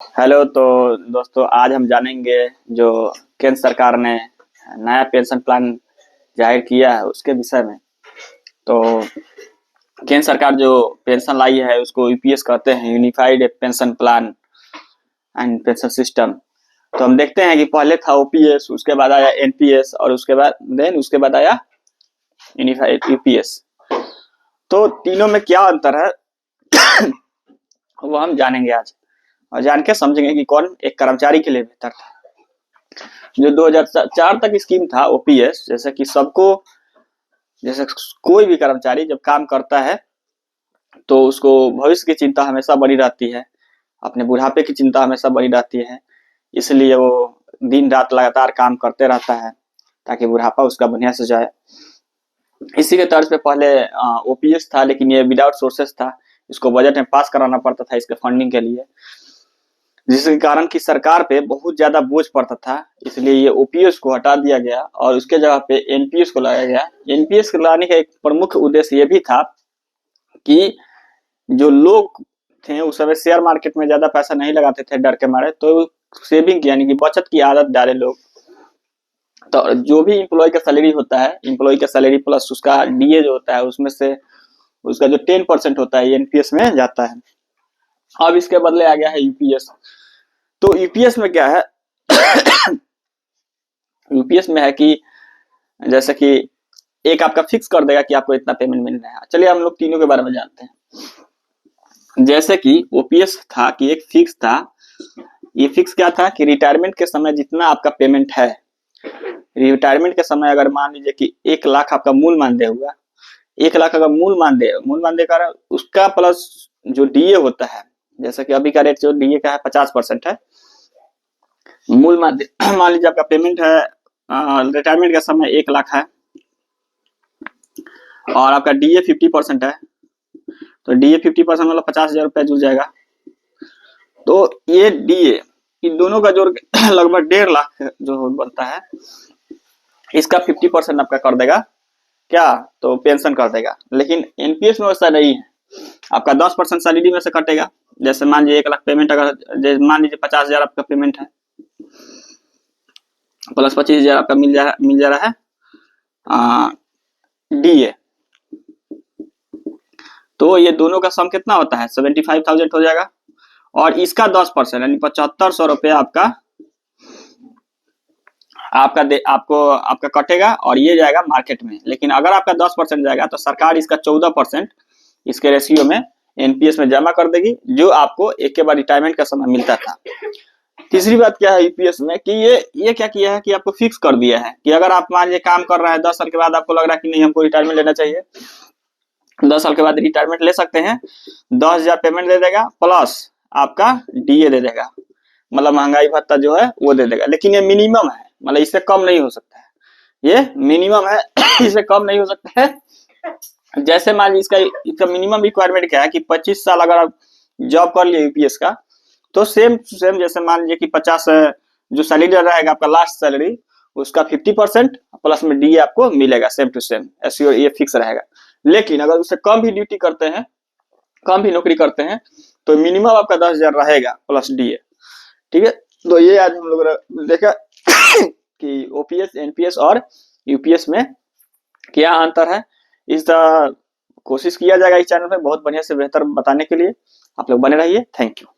Hello. तो दोस्तों, आज हम जानेंगे जो केंद्र सरकार ने नया पेंशन प्लान जाहिर किया है उसके विषय में। तो केंद्र सरकार जो पेंशन लाई है उसको यूपीएस कहते हैं, unified pension plan and pension system. तो हम देखते हैं कि पहले था ओपीएस, उसके बाद आया एनपीएस और उसके बाद आया यूनिफाइड यूपीएस। तो तीनों में क्या अंतर है वो हम जानेंगे आज, और जान के समझेंगे कि कौन एक कर्मचारी के लिए बेहतर था। जो 2004 तक स्कीम था ओपीएस, जैसे कोई भी कर्मचारी जब काम करता है तो उसको भविष्य की चिंता हमेशा बनी रहती है, अपने बुढ़ापे की चिंता हमेशा बनी रहती है। इसलिए वो दिन रात लगातार काम करते रहता है ताकि बुढ़ापा उसका बढ़िया से जाए। इसी के तर्ज पे पहले ओपीएस था, लेकिन ये विदाउट सोर्सेस था। इसको बजट में पास कराना पड़ता था इसके फंडिंग के लिए, जिसके कारण की सरकार पे बहुत ज्यादा बोझ पड़ता था। इसलिए ये ओपीएस को हटा दिया गया और उसके जगह पे एनपीएस को लाया गया। एनपीएस को लाने का एक प्रमुख उद्देश्य ये भी था कि जो लोग थे उस समय शेयर मार्केट में ज्यादा पैसा नहीं लगाते थे डर के मारे, तो सेविंग यानी कि बचत की आदत डाले लोग। तो जो भी इम्प्लॉय का सैलरी होता है, इम्प्लॉय का सैलरी प्लस उसका डीए जो होता है, उसमें से उसका जो 10% होता है एनपीएस में जाता है। अब इसके बदले आ गया है यूपीएस। तो यूपीएस में क्या है यूपीएस में है कि जैसे कि एक आपका फिक्स कर देगा कि आपको इतना पेमेंट मिलना है। चलिए हम लोग तीनों के बारे में जानते हैं। जैसे कि ओपीएस था कि एक फिक्स था। ये फिक्स क्या था कि रिटायरमेंट के समय जितना आपका पेमेंट है, रिटायरमेंट के समय अगर मान लीजिए कि 1 लाख आपका मूल मानदेय हुआ, 1 लाख अगर मूल मानदेय का उसका प्लस जो डीए होता है, जैसे कि अभी का रेट जो डीए का है 50% है। मूल मान लीजिए आपका पेमेंट है, रिटायरमेंट का समय 1 लाख है और आपका डीए 50% है। तो डीए 50% मतलब 50,000 रुपया जुड़ जाएगा। तो ये डीए इन दोनों का जोड़ लगभग 1.5 लाख जो बनता है, इसका 50% आपका कर देगा क्या, तो पेंशन कर देगा। लेकिन एनपीएस में वैसा नहीं है, आपका 10% सैलरी में से कटेगा। जैसे मान लीजिए 1 लाख पेमेंट, अगर मान लीजिए 50,000 आपका पेमेंट है प्लस 25,000 आपका मिल जा रहा है डीए। तो ये दोनों का सम कितना होता है, 75,000 हो जाएगा। और इसका 10% यानी 7500 रुपया आपका कटेगा और ये जाएगा मार्केट में। लेकिन अगर आपका 10% जाएगा तो सरकार इसका 14% इसके रेशियो में एनपीएस में जमा कर देगी, जो आपको एक के बाद रिटायरमेंट का समय मिलता था। तीसरी बात क्या है यूपीएस में कि ये क्या किया है कि आपको फिक्स कर दिया है कि अगर आप मान लीजिए काम कर रहे हैं 10 साल के बाद आपको लग रहा है कि नहीं हमको रिटायरमेंट लेना चाहिए, 10 साल के बाद रिटायरमेंट ले सकते हैं। 10,000 पेमेंट दे देगा प्लस आपका डीए दे देगा, मतलब महंगाई भत्ता जो है वो दे देगा। लेकिन ये मिनिमम है, मतलब इससे कम नहीं हो सकता है, ये मिनिमम है इससे कम नहीं हो सकता है। जैसे मान लीजिए इसका मिनिमम रिक्वायरमेंट क्या है कि 25 साल अगर आप जॉब कर लिए यूपीएस का, तो सेम जैसे मान लीजिए कि 50 जो सैलरी रहेगा आपका लास्ट सैलरी, उसका 50% प्लस में डीए आपको मिलेगा सेम टू सेम, ऐसे ये फिक्स रहेगा। लेकिन अगर उससे कम भी ड्यूटी करते हैं, कम भी नौकरी करते हैं, तो मिनिमम आपका 10,000 रहेगा प्लस डीए। ठीक है। तो ये आज हम लोग ने देखा कि ओपीएस, एनपीएस और यूपीएस में क्या अंतर है। इस कोशिश किया जाएगा इस चैनल पे बहुत बढ़िया से बेहतर बताने के लिए। आप लोग बने रहिए। Thank you.